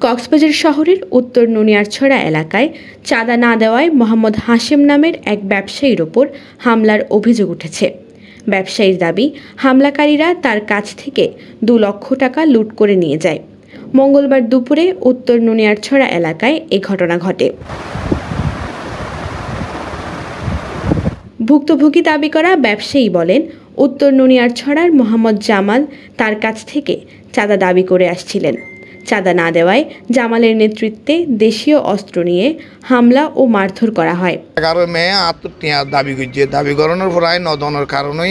কক্সবাজার শহরের উত্তর নুনিয়ারছড়া এলাকায় চাঁদা না দেওয়ায় মোহাম্মদ হাশেম নামের এক ব্যবসায়ীর ওপর হামলার অভিযোগ উঠেছে। ব্যবসায়ীর দাবি, হামলাকারীরা তার কাছ থেকে 2 লক্ষ টাকা লুট করে নিয়ে যায়। মঙ্গলবার দুপুরে উত্তর নুনিয়ারছড়া এলাকায় এ ঘটনা ঘটে। ভুক্তভোগী দাবি করা ব্যবসায়ী বলেন, উত্তর নুনিয়ারছড়ার মোহাম্মদ জামাল তার কাছ থেকে চাঁদা দাবি করে আসছিলেন। চাঁদা না দেওয়ায় জামালের নেতৃত্বে দেশীয় অস্ত্র নিয়ে হামলা ও মারধর করা হয়। 11 মে আত্মটিয়া দাবি করছে। দাবি করানোর পরায় নদনের কারণে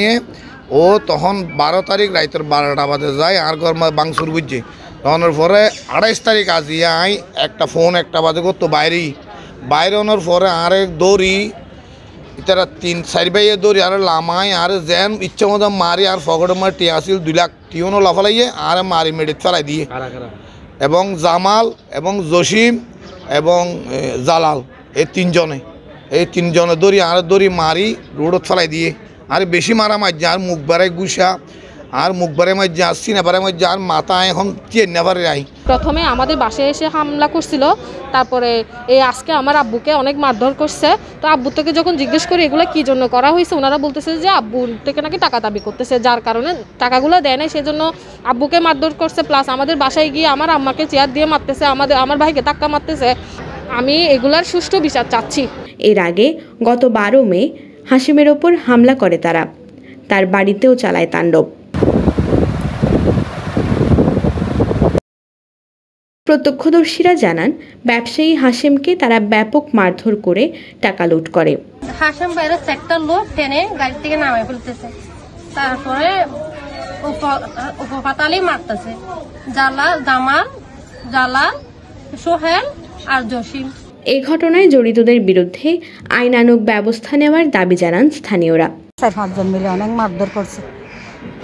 ও তখন 12 তারিখ রাতের 12টা বাজে যায় আর ঘর বাংসুর বুঝছে। তখনের পরে 28 তারিখ আজিয়া আই একটা ফোন একটা বাজে করতো বাইরে ওনার পরে আরেক দৌড়ি ইতারা 3-4 বাইয়ে দৌড়ি আর লামাই আর যেন ইচ্ছা মতো মারি আর ফগড়ে মারি টিয়া আসিল 2 লাখ টিউনও লাফালাইয়ে আর মারি মেডিত ফেলাই দিয়ে এবং জামাল এবং জসিম এবং জালাল এই তিনজনে দড়ি মারি রোডত ফেলাই দিয়ে আর বেশি মারা মাঝে আর মুখ বাড়াই গুসা আর মুখ বাড়াই মাঝে আর সিনা বাড়াই মাঝে আর মাথা এখন চেন্না বাড়ি আই। প্রথমে আমাদের বাসায় এসে হামলা করছিল, তারপরে এই আজকে আমার আব্বুকে অনেক মারধর করছে। তো আব্বু থেকে যখন জিজ্ঞেস করি এগুলো কি জন্য করা হয়েছে, ওনারা বলতেছে যে আব্বু থেকে নাকি টাকা দাবি করতেছে, যার কারণে টাকাগুলো দেয় নাই, সেজন্য আব্বুকে মারধর করছে। প্লাস আমাদের বাসায় গিয়ে আমার আম্মাকে চেয়ার দিয়ে মারতেছে, আমার ভাইকে ধাক্কা মারতেছে। আমি এগুলার সুষ্ঠু বিচার চাচ্ছি। এর আগে গত 12 মে হাশেমের ওপর হামলা করে তারা, তার বাড়িতেও চালায় তাণ্ডব। প্রত্যক্ষদর্শীরা জানান, ব্যবসায়ী হাশেমকে তারা ব্যাপক মারধর করে টাকা লুট করে। হাশেম বাইরে সেক্টর লোক টেনে গাড়ি থেকে নামাই ফেলতেছে, তারপরে উপপাতালি মারতেছে। জালাল, সোহেল আর জসিম। এই ঘটনায় জড়িতদের বিরুদ্ধে আইনানুগ ব্যবস্থা নেওয়ার দাবি জানান স্থানীয়রা। 4-5 জন মিলে অনেক মারধর করছে।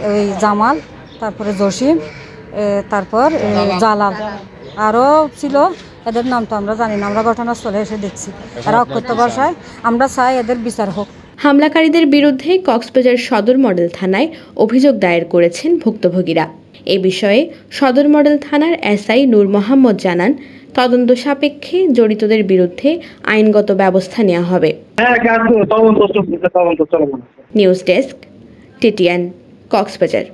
ওই জামাল, তারপরে জসিম, তারপর জালাল আরও ছিল, এদের নাম তো আমরা জানি না, আমরা ঘটনাস্থলে এসে দেখছি। এরা অকথ্য ভাষায়, আমরা চাই এদের বিচার হোক। হামলাকারীদের বিরুদ্ধে কক্সবাজার সদর মডেল থানায় অভিযোগ দায়ের করেছেন ভুক্তভোগীরা। এ বিষয়ে সদর মডেল থানার এসআই নূর মোহাম্মদ জানান, তদন্ত সাপেক্ষে জড়িতদের বিরুদ্ধে আইনগত ব্যবস্থা নেওয়া হবে। News desk, TTN, Cox's Bazar.